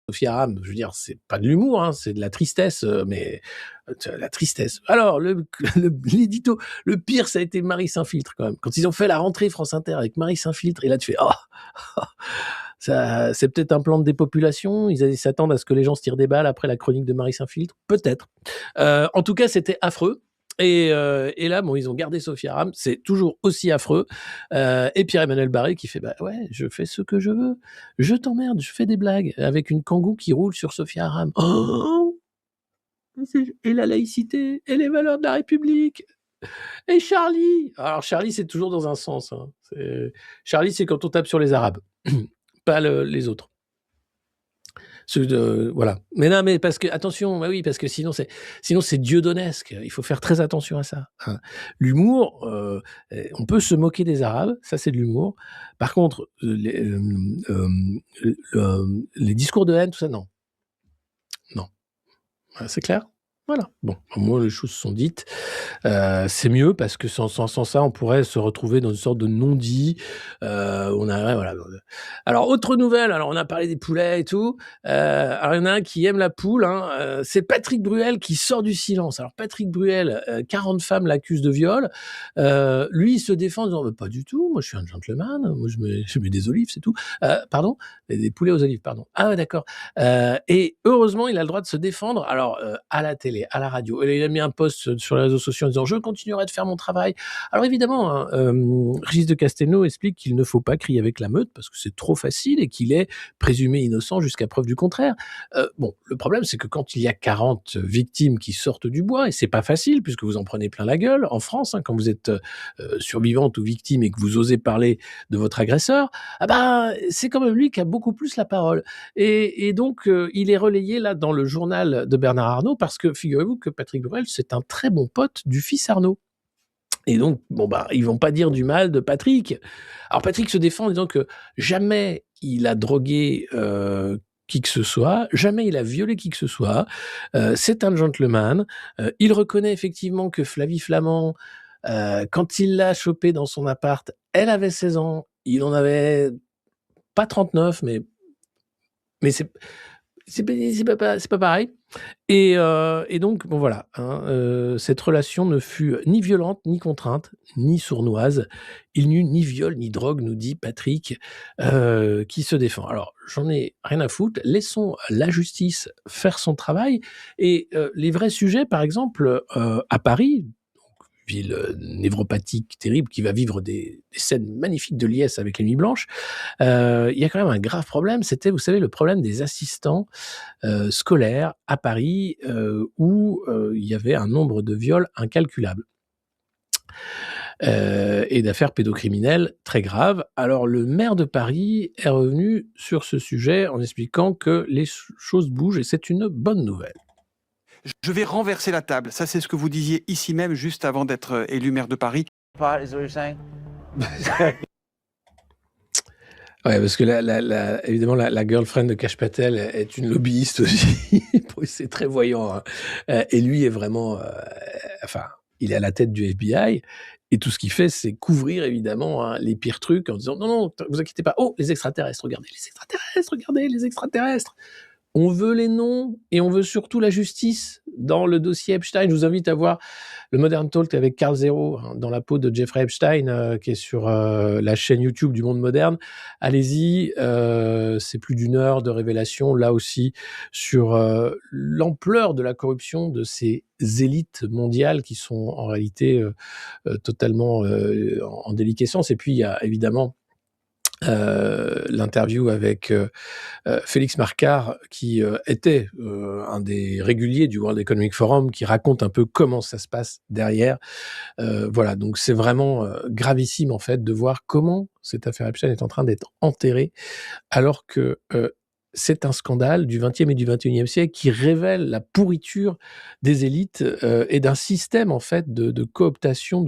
Sophie Aram, je veux dire, c'est pas de l'humour, hein, c'est de la tristesse, mais la tristesse. Alors, l'édito, le pire, ça a été Marie Saint-Filtre, quand même. Quand ils ont fait la rentrée France Inter avec Marie Saint-Filtre, et là, tu fais, oh, ça, c'est peut-être un plan de dépopulation. Ils s'attendent à ce que les gens se tirent des balles après la chronique de Marie Saint-Filtre. Peut-être. En tout cas, c'était affreux. Et là, bon, ils ont gardé Sophie Aram, c'est toujours aussi affreux. Et Pierre-Emmanuel Barré qui fait, bah ouais, je fais ce que je veux. Je t'emmerde, je fais des blagues avec une kangou qui roule sur Sophie Aram. Oh, et la laïcité, et les valeurs de la République. Et Charlie. Alors Charlie, c'est toujours dans un sens. Hein. Charlie, c'est quand on tape sur les Arabes, pas les autres. Voilà. Mais non, mais parce que attention, bah oui, parce que sinon c'est dieudonesque. Il faut faire très attention à ça. Hein. L'humour, on peut se moquer des Arabes, ça c'est de l'humour. Par contre, les discours de haine, tout ça, non, non. C'est clair. Voilà. Bon, au moins les choses sont dites. C'est mieux parce que sans ça, on pourrait se retrouver dans une sorte de non-dit. On a voilà. Alors autre nouvelle, alors on a parlé des poulets et tout. Alors il y en a un qui aime la poule, hein, c'est Patrick Bruel qui sort du silence. Alors Patrick Bruel, 40 femmes l'accusent de viol. Lui, il se défend en disant bah, pas du tout, moi je suis un gentleman, moi je mets des olives, c'est tout. Pardon, des poulets aux olives, pardon. Ah ouais, d'accord. Et heureusement, il a le droit de se défendre. Alors à la télé, à la radio. Il a mis un post sur les réseaux sociaux en disant je continuerai de faire mon travail. Alors évidemment, hein, Régis de Castelnau explique qu'il ne faut pas crier avec la meute parce que c'est trop facile et qu'il est présumé innocent jusqu'à preuve du contraire. Bon, le problème c'est que quand il y a 40 victimes qui sortent du bois, et c'est pas facile puisque vous en prenez plein la gueule en France, hein, quand vous êtes survivante ou victime et que vous osez parler de votre agresseur, ah ben, c'est quand même lui qui a beaucoup plus la parole. Et donc, il est relayé là dans le journal de Bernard Arnault parce que figurez-vous que Patrick Bruel, c'est un très bon pote du fils Arnaud. Et donc, bon bah, ils vont pas dire du mal de Patrick. Alors Patrick se défend en disant que jamais il a drogué qui que ce soit, jamais il a violé qui que ce soit. C'est un gentleman. Il reconnaît effectivement que Flavie Flament, quand il l'a chopée dans son appart, elle avait 16 ans, il en avait pas 39, mais c'est pas pareil. Et donc, bon voilà, hein, cette relation ne fut ni violente, ni contrainte, ni sournoise. Il n'y eut ni viol, ni drogue, nous dit Patrick, qui se défend. Alors, j'en ai rien à foutre. Laissons la justice faire son travail. Et les vrais sujets, par exemple, à Paris, ville névropathique terrible qui va vivre des scènes magnifiques de liesse avec les Nuits Blanches, il y a quand même un grave problème. C'était, vous savez, le problème des assistants scolaires à Paris où il y avait un nombre de viols incalculable. Et d'affaires pédocriminelles très graves. Alors le maire de Paris est revenu sur ce sujet en expliquant que les choses bougent et c'est une bonne nouvelle. Je vais renverser la table. Ça, c'est ce que vous disiez ici même, juste avant d'être élu maire de Paris. Pot is what you're saying? Ouais, parce que évidemment, la girlfriend de Kash Patel est une lobbyiste aussi. C'est très voyant. Hein. Et lui est vraiment, enfin, il est à la tête du FBI. Et tout ce qu'il fait, c'est couvrir évidemment hein, les pires trucs en disant non, non, vous inquiétez pas. Oh, les extraterrestres, regardez les extraterrestres. On veut les noms et on veut surtout la justice dans le dossier Epstein. Je vous invite à voir le Modern Talk avec Carl Zero hein, dans la peau de Jeffrey Epstein qui est sur la chaîne YouTube du Monde Moderne. Allez-y, c'est plus d'une heure de révélation là aussi sur l'ampleur de la corruption de ces élites mondiales qui sont en réalité totalement en déliquescence. Et puis il y a évidemment l'interview avec Félix Marcard, qui était un des réguliers du World Economic Forum, qui raconte un peu comment ça se passe derrière. Voilà, donc c'est vraiment gravissime en fait de voir comment cette affaire Epstein est en train d'être enterrée, alors que c'est un scandale du XXe et du XXIe siècle qui révèle la pourriture des élites et d'un système en fait de cooptation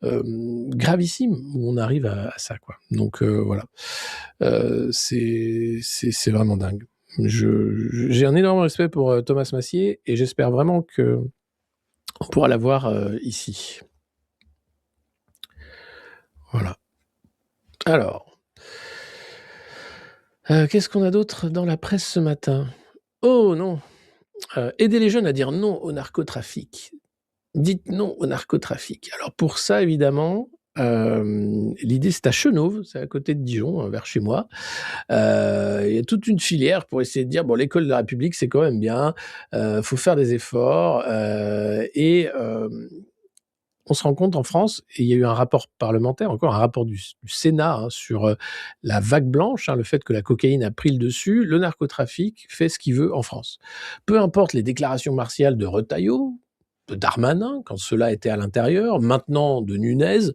gravissime où on arrive à ça quoi. Donc voilà, c'est vraiment dingue. J'ai un énorme respect pour Thomas Massier et j'espère vraiment que on pourra l'avoir ici. Voilà. Alors. Qu'est-ce qu'on a d'autre dans la presse ce matin? Oh non! Aider les jeunes à dire non au narcotrafic. Dites non au narcotrafic. Alors pour ça évidemment, l'idée c'est à Chenôve, c'est à côté de Dijon, vers chez moi. Il y a toute une filière pour essayer de dire: «Bon, l'école de la République, c'est quand même bien, faut faire des efforts», on se rend compte en France, et il y a eu un rapport parlementaire, encore un rapport du Sénat, hein, sur, la vague blanche, hein, le fait que la cocaïne a pris le dessus. Le narcotrafic fait ce qu'il veut en France. Peu importe les déclarations martiales de Retailleau, de Darmanin, quand ceux-là étaient à l'intérieur, maintenant de Nunez,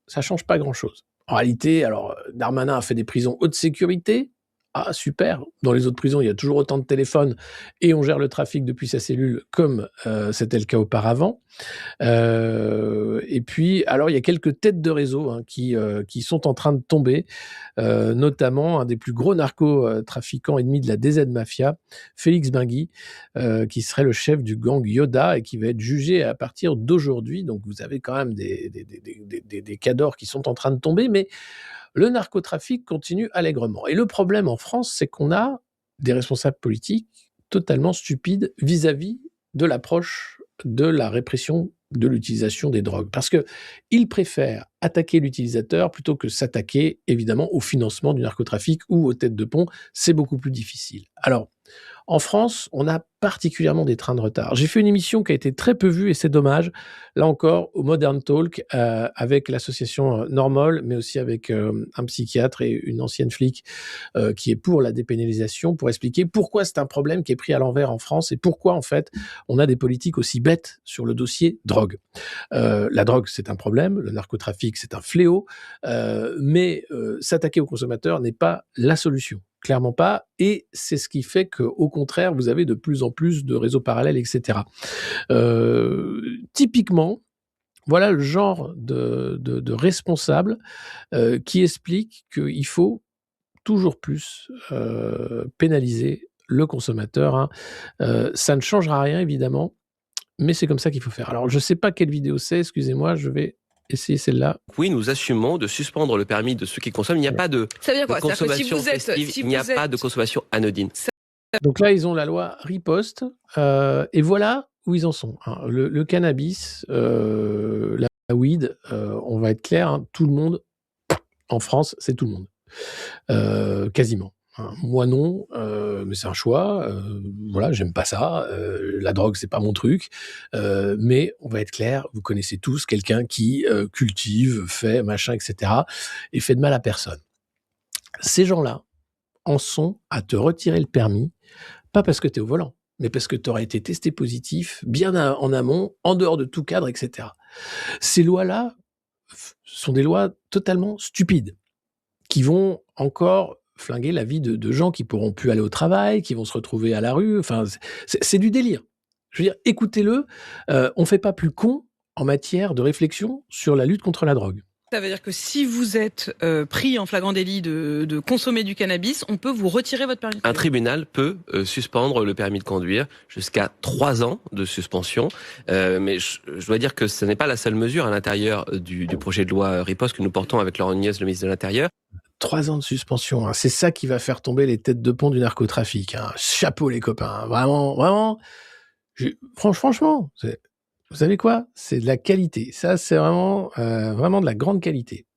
ça change pas grand-chose. En réalité, alors, Darmanin a fait des prisons haute sécurité. Ah super, dans les autres prisons, il y a toujours autant de téléphones et on gère le trafic depuis sa cellule comme, c'était le cas auparavant. Et puis, alors il y a quelques têtes de réseau, hein, qui sont en train de tomber, notamment un des plus gros narco-trafiquants ennemis de la DZ Mafia, Félix Benguy, qui serait le chef du gang Yoda et qui va être jugé à partir d'aujourd'hui. Donc vous avez quand même des cadors qui sont en train de tomber, mais le narcotrafic continue allègrement. Et le problème en France, c'est qu'on a des responsables politiques totalement stupides vis-à-vis de l'approche de la répression de l'utilisation des drogues. Parce qu'ils préfèrent attaquer l'utilisateur plutôt que s'attaquer, évidemment, au financement du narcotrafic ou aux têtes de pont. C'est beaucoup plus difficile. Alors, en France, on a particulièrement des trains de retard. J'ai fait une émission qui a été très peu vue et c'est dommage. Là encore, au Modern Talk, avec l'association Normol, mais aussi avec un psychiatre et une ancienne flic qui est pour la dépénalisation, pour expliquer pourquoi c'est un problème qui est pris à l'envers en France et pourquoi, en fait, on a des politiques aussi bêtes sur le dossier drogue. La drogue, c'est un problème, le narcotrafic, c'est un fléau, mais s'attaquer aux consommateurs n'est pas la solution. Clairement pas, et c'est ce qui fait qu'au contraire, vous avez de plus en plus de réseaux parallèles, etc. Typiquement, voilà le genre de responsable qui explique qu'il faut toujours plus pénaliser le consommateur, hein. Ça ne changera rien évidemment, mais c'est comme ça qu'il faut faire. Alors je ne sais pas quelle vidéo c'est, excusez-moi, je vais essayer celle-là. Oui, nous assumons de suspendre le permis de ceux qui consomment. Il n'y a pas de, Ça veut dire de quoi? C'est-à-dire que si consommation vous êtes, festive, si il n'y a vous pas de êtes, consommation anodine. Donc là, ils ont la loi riposte, et voilà où ils en sont, hein. Le cannabis, la weed, on va être clair, hein, tout le monde, en France, c'est tout le monde, quasiment, hein. Moi non, mais c'est un choix, voilà, j'aime pas ça, la drogue, c'est pas mon truc, mais on va être clair, vous connaissez tous quelqu'un qui, cultive, fait machin, et cetera, et fait de mal à personne. Ces gens-là en sont à te retirer le permis, pas parce que tu es au volant, mais parce que tu aurais été testé positif bien en amont, en dehors de tout cadre, et cetera. Ces lois-là sont des lois totalement stupides, qui vont encore flinguer la vie de gens qui pourront plus aller au travail, qui vont se retrouver à la rue. Enfin, c'est du délire. Je veux dire, écoutez-le, on fait pas plus con en matière de réflexion sur la lutte contre la drogue. ça veut dire que si vous êtes pris en flagrant délit de consommer du cannabis, on peut vous retirer votre permis de Un conduire. tribunal peut suspendre le permis de conduire jusqu'à 3 ans de suspension. Mais je dois dire que ce n'est pas la seule mesure à l'intérieur du projet de loi riposte que nous portons avec Laurent Nunez, le ministre de l'Intérieur. 3 ans de suspension, hein. C'est ça qui va faire tomber les têtes de pont du narcotrafic, hein. Chapeau les copains, hein. Vraiment, vraiment. Franchement, vous savez quoi? C'est de la qualité. Ça, c'est vraiment de la grande qualité.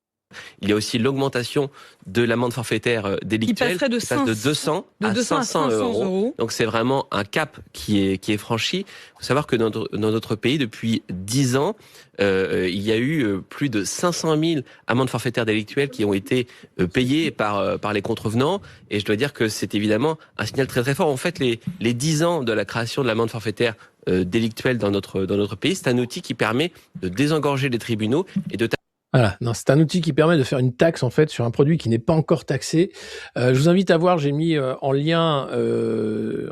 Il y a aussi l'augmentation de l'amende forfaitaire délictuelle passerait de qui passe de 200 à 500 euros. Donc c'est vraiment un cap qui est franchi. Il faut savoir que dans notre pays, depuis 10 ans, il y a eu plus de 500 000 amendes forfaitaires délictuelles qui ont été payées par les contrevenants. Et je dois dire que c'est évidemment un signal très très fort. En fait, les 10 ans de la création de l'amende forfaitaire délictuelle dans notre pays, c'est un outil qui permet de désengorger les tribunaux et de Voilà, non, c'est un outil qui permet de faire une taxe en fait sur un produit qui n'est pas encore taxé. Je vous invite à voir, j'ai mis en lien,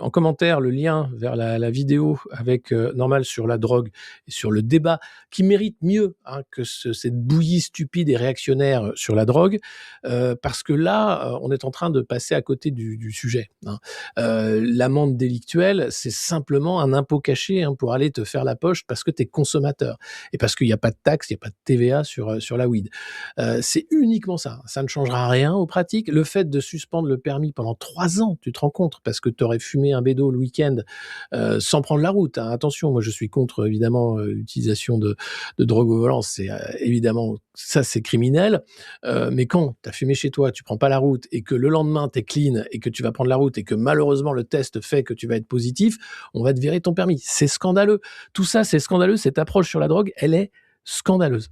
en commentaire, le lien vers la vidéo avec Normal sur la drogue et sur le débat qui mérite mieux, hein, que cette bouillie stupide et réactionnaire sur la drogue, parce que là, on est en train de passer à côté du sujet, hein. L'amende délictuelle, c'est simplement un impôt caché, hein, pour aller te faire la poche parce que tu es consommateur et parce qu'il n'y a pas de taxe, il n'y a pas de TVA sur sur la weed. C'est uniquement ça. Ça ne changera rien aux pratiques. Le fait de suspendre le permis pendant 3 ans, tu te rends compte, parce que tu aurais fumé un bédo le week-end sans prendre la route. Hein. Attention, moi je suis contre évidemment l'utilisation de drogue au volant. C'est évidemment, ça c'est criminel. Mais quand tu as fumé chez toi, tu prends pas la route et que le lendemain tu es clean et que tu vas prendre la route et que malheureusement le test fait que tu vas être positif, on va te virer ton permis. C'est scandaleux. Tout ça, c'est scandaleux. Cette approche sur la drogue, elle est scandaleuse.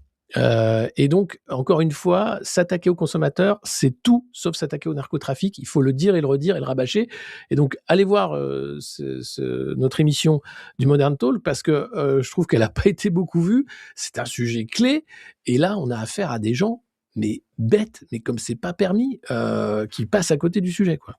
Et donc, encore une fois, s'attaquer aux consommateurs, c'est tout sauf s'attaquer au narcotrafic. Il faut le dire et le redire et le rabâcher. Et donc, allez voir notre émission du Modern Talk, parce que je trouve qu'elle n'a pas été beaucoup vue. C'est un sujet clé. Et là, on a affaire à des gens, mais bêtes, mais comme c'est pas permis, qui passent à côté du sujet, quoi.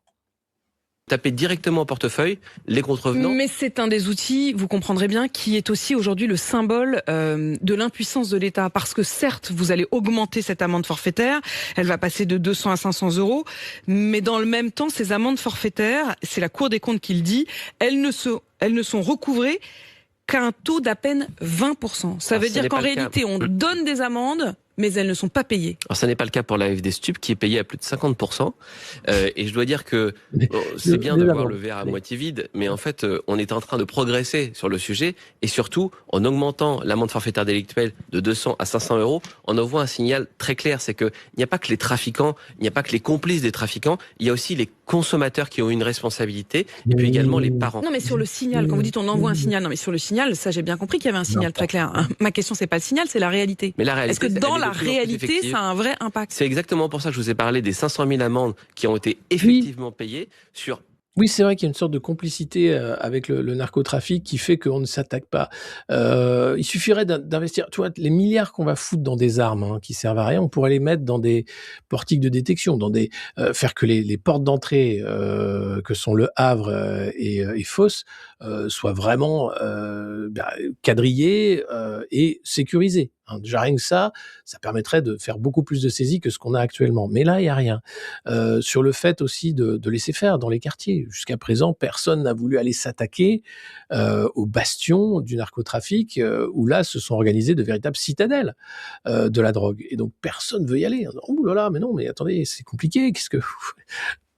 Taper directement au portefeuille les contrevenants. Mais c'est un des outils, vous comprendrez bien, qui est aussi aujourd'hui le symbole de l'impuissance de l'État. Parce que certes, vous allez augmenter cette amende forfaitaire, elle va passer de 200 à 500 euros, mais dans le même temps, ces amendes forfaitaires, c'est la Cour des comptes qui le dit, elles ne sont recouvrées qu'à un taux d'à peine 20%. Ça veut dire qu'en réalité, on donne des amendes, mais elles ne sont pas payées. Alors ça n'est pas le cas pour l'AFD Stup qui est payé à plus de 50%. Et je dois dire que c'est bien de voir le verre à moitié vide, mais en fait on est en train de progresser sur le sujet, et surtout en augmentant l'amende forfaitaire délictuelle de 200 à 500 euros, on envoie un signal très clair, c'est que il n'y a pas que les trafiquants, il n'y a pas que les complices des trafiquants, il y a aussi les consommateurs qui ont une responsabilité, et puis également les parents. Non mais sur le signal, quand vous dites on envoie un signal, non mais sur le signal, ça j'ai bien compris qu'il y avait un signal très clair. Ma question c'est pas le signal, c'est la réalité. Mais la réalité, est-ce que dans la réalité, ça a un vrai impact? C'est exactement pour ça que je vous ai parlé des 500 000 amendes qui ont été effectivement payées sur... Oui, c'est vrai qu'il y a une sorte de complicité avec le narcotrafic qui fait qu'on ne s'attaque pas. Il suffirait d'investir, tu vois, les milliards qu'on va foutre dans des armes qui servent à rien, on pourrait les mettre dans des portiques de détection, dans des faire que les portes d'entrée que sont le Havre et Fos soient vraiment quadrillées et sécurisées. Déjà rien que ça permettrait de faire beaucoup plus de saisies que ce qu'on a actuellement. Mais là, il n'y a rien. Sur le fait aussi de laisser faire dans les quartiers. Jusqu'à présent, personne n'a voulu aller s'attaquer au bastion du narcotrafic, où là, se sont organisées de véritables citadelles de la drogue. Et donc, personne ne veut y aller. Oh là là, mais non, mais attendez, c'est compliqué. Qu'est-ce que...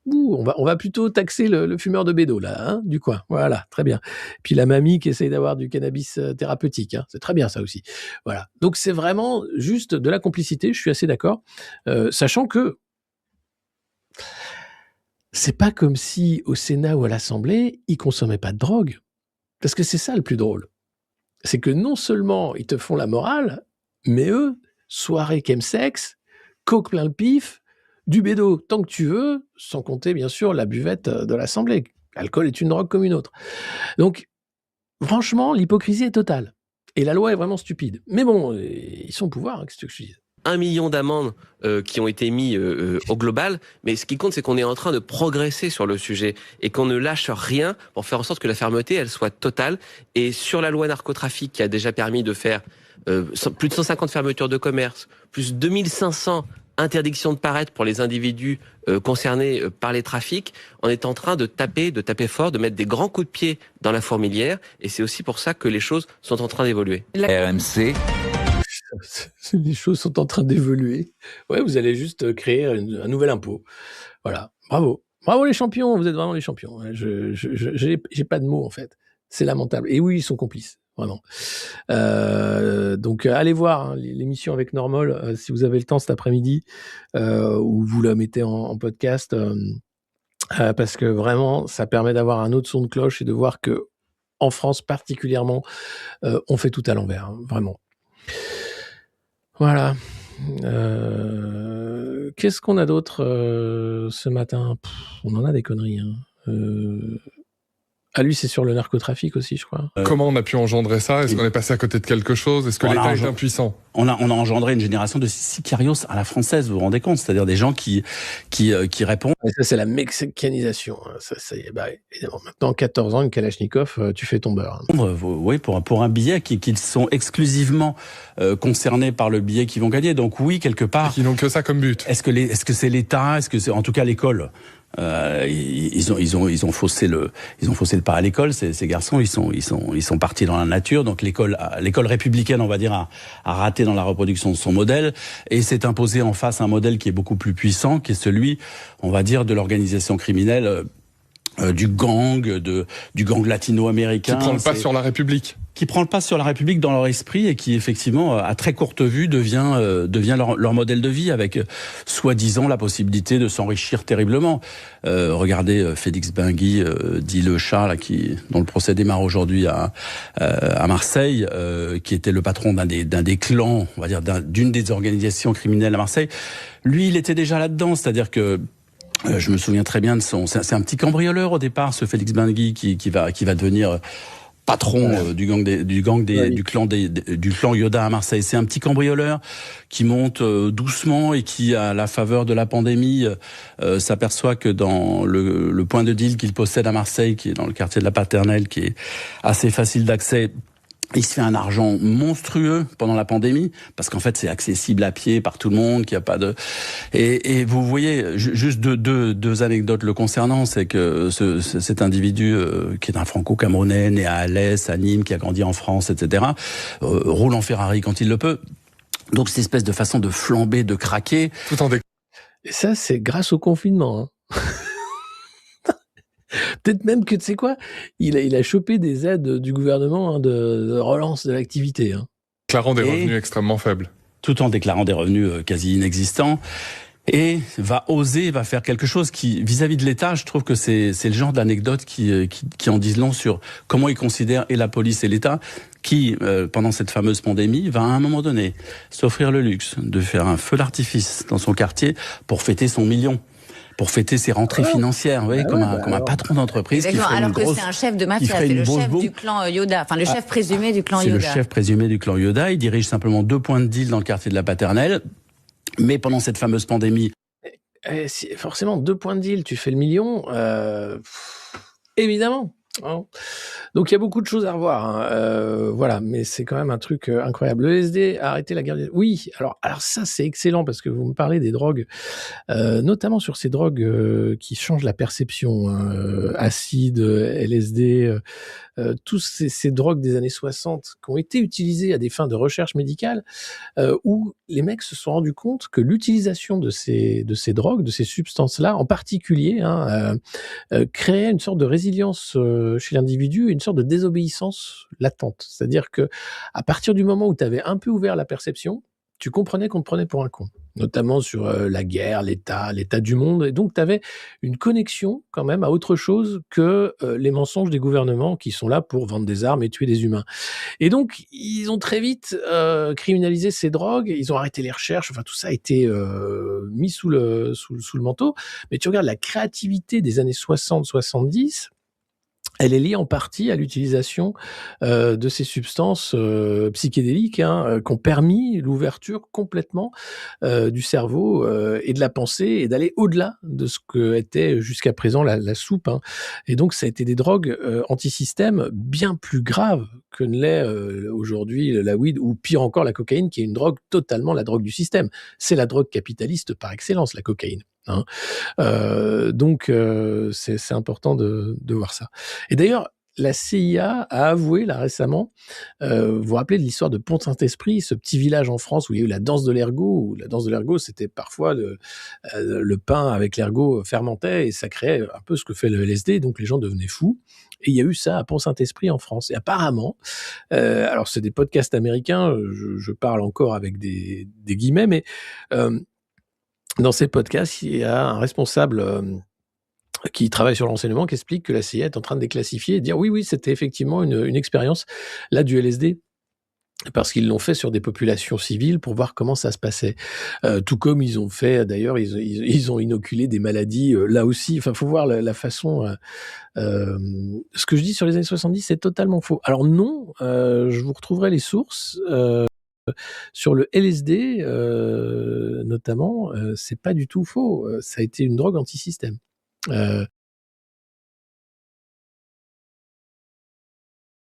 on va plutôt taxer le fumeur de bédo, là, du coin. Voilà, très bien. Puis la mamie qui essaye d'avoir du cannabis thérapeutique, c'est très bien ça aussi. Voilà. Donc c'est vraiment juste de la complicité, je suis assez d'accord. Sachant que c'est pas comme si au Sénat ou à l'Assemblée, ils consommaient pas de drogue. Parce que c'est ça le plus drôle. C'est que non seulement ils te font la morale, mais eux, soirée chemsex, coke plein le pif, du bédo tant que tu veux, sans compter bien sûr la buvette de l'Assemblée. L'alcool est une drogue comme une autre. Donc, franchement, l'hypocrisie est totale. Et la loi est vraiment stupide. Mais bon, ils sont au pouvoir, qu'est-ce que je dis ? 1 million d'amendes qui ont été mis au global, mais ce qui compte, c'est qu'on est en train de progresser sur le sujet et qu'on ne lâche rien pour faire en sorte que la fermeté, elle soit totale. Et sur la loi narcotrafic qui a déjà permis de faire plus de 150 fermetures de commerce, plus 2500 interdictions de paraître pour les individus concernés par les trafics, on est en train de taper fort, de mettre des grands coups de pied dans la fourmilière, et c'est aussi pour ça que les choses sont en train d'évoluer. RMC. Les choses sont en train d'évoluer. Ouais, vous allez juste créer un nouvel impôt. Voilà, bravo. Bravo les champions, vous êtes vraiment les champions. J'ai pas de mots en fait. C'est lamentable. Et oui, ils sont complices. Vraiment. Donc allez voir l'émission avec Normol si vous avez le temps cet après-midi, ou vous la mettez en podcast, parce que vraiment ça permet d'avoir un autre son de cloche et de voir que en France particulièrement on fait tout à l'envers, vraiment. Voilà. Qu'est-ce qu'on a d'autre ce matin ? On en a des conneries. Ah, lui, c'est sur le narcotrafic aussi, je crois. Comment on a pu engendrer ça ? Est-ce qu'on est passé à côté de quelque chose ? Est-ce que l'État est impuissant ? On a engendré une génération de sicarios à la française, vous vous rendez compte ? C'est-à-dire des gens qui répondent. Et ça, c'est la mexicanisation. Ça, évidemment. Maintenant, 14 ans, une Kalachnikov, tu fais ton beurre. Oui, pour un billet qu'ils sont exclusivement concernés par le billet qu'ils vont gagner. Donc oui, quelque part. Et qui n'ont que ça comme but. Est-ce que c'est l'État ? Est-ce que c'est en tout cas l'école ? Ils ont faussé le pas à l'école. Ces garçons, ils sont partis dans la nature. Donc l'école républicaine, on va dire, a raté dans la reproduction de son modèle et s'est imposé en face un modèle qui est beaucoup plus puissant, qui est celui, on va dire, de l'organisation criminelle, du gang latino-américain. Qui prend le pas sur la République. Qui prend le pas sur la République dans leur esprit et qui effectivement à très courte vue devient leur modèle de vie avec soi-disant la possibilité de s'enrichir terriblement. Regardez Félix Benguy, dit le chat là, dont le procès démarre aujourd'hui à Marseille, qui était le patron d'un des clans, on va dire d'une des organisations criminelles à Marseille. Lui, il était déjà là-dedans, c'est-à-dire que je me souviens très bien de c'est un petit cambrioleur au départ, ce Félix Benguy qui va devenir patron du clan Yoda à Marseille. C'est un petit cambrioleur qui monte doucement et qui, à la faveur de la pandémie, s'aperçoit que dans le point de deal qu'il possède à Marseille, qui est dans le quartier de la Paternelle, qui est assez facile d'accès, il se fait un argent monstrueux pendant la pandémie, parce qu'en fait c'est accessible à pied par tout le monde, qu'il y a pas de... Et vous voyez, juste deux anecdotes le concernant, c'est que cet individu qui est un franco-camerounais, né à Alès, à Nîmes, qui a grandi en France, etc., roule en Ferrari quand il le peut. Donc cette espèce de façon de flamber, de craquer... Et ça, c'est grâce au confinement, hein. Peut-être même que, tu sais quoi, il a chopé des aides du gouvernement, hein, de relance de l'activité. Hein. Déclarant des revenus extrêmement faibles. Tout en déclarant des revenus quasi inexistants. Et va faire quelque chose qui, vis-à-vis de l'État, je trouve que c'est le genre d'anecdote qui en disent long sur comment ils considèrent et la police et l'État, qui, pendant cette fameuse pandémie, va à un moment donné s'offrir le luxe de faire un feu d'artifice dans son quartier pour fêter son million. Pour fêter ses rentrées financières, vous voyez, comme un patron d'entreprise qui ferait c'est un chef de mafia, c'est le chef du clan Yoda, enfin le chef présumé du clan Yoda. C'est le chef présumé du clan Yoda, il dirige simplement 2 points de deal dans le quartier de la Paternelle, mais pendant cette fameuse pandémie... Forcément, 2 points de deal, tu fais le million, évidemment. Hein. Donc il y a beaucoup de choses à revoir, hein. Voilà, mais c'est quand même un truc incroyable. Le LSD a arrêté la guerre. Oui, alors ça c'est excellent parce que vous me parlez des drogues, notamment sur ces drogues qui changent la perception, hein, acide, LSD, tous ces drogues des années 60 qui ont été utilisées à des fins de recherche médicale, où les mecs se sont rendus compte que l'utilisation de ces drogues, de ces substances-là, en particulier, hein, créait une sorte de résilience chez l'individu et une sorte de désobéissance latente. C'est-à-dire que à partir du moment où tu avais un peu ouvert la perception, tu comprenais qu'on te prenait pour un con, notamment sur la guerre, l'état du monde. Et donc, tu avais une connexion quand même à autre chose que les mensonges des gouvernements qui sont là pour vendre des armes et tuer des humains. Et donc, ils ont très vite criminalisé ces drogues, ils ont arrêté les recherches, enfin tout ça a été mis sous le manteau. Mais tu regardes la créativité des années 60-70, elle est liée en partie à l'utilisation de ces substances psychédéliques, hein, qui ont permis l'ouverture complètement du cerveau et de la pensée et d'aller au-delà de ce que était jusqu'à présent la soupe. Hein. Et donc, ça a été des drogues anti-système bien plus graves que ne l'est aujourd'hui la weed ou pire encore la cocaïne, qui est une drogue totalement la drogue du système. C'est la drogue capitaliste par excellence, la cocaïne. Hein. Donc c'est important de voir ça. Et d'ailleurs, la CIA a avoué là récemment, vous vous rappelez de l'histoire de Pont-Saint-Esprit, ce petit village en France où il y a eu la danse de l'ergot, où la danse de l'ergot c'était parfois le pain avec l'ergot fermentait et ça créait un peu ce que fait le LSD, donc les gens devenaient fous. Et il y a eu ça à Pont-Saint-Esprit en France. Et apparemment, alors c'est des podcasts américains, je parle encore avec des guillemets, mais dans ces podcasts, il y a un responsable qui travaille sur l'enseignement qui explique que la CIA est en train de déclassifier et de dire oui, c'était effectivement une expérience là du LSD. Parce qu'ils l'ont fait sur des populations civiles pour voir comment ça se passait. Tout comme ils ont fait, d'ailleurs, ils ont inoculé des maladies là aussi. Enfin, faut voir la façon. Ce que je dis sur les années 70, c'est totalement faux. Alors non, je vous retrouverai les sources. Sur le LSD, notamment, c'est pas du tout faux. Ça a été une drogue anti-système.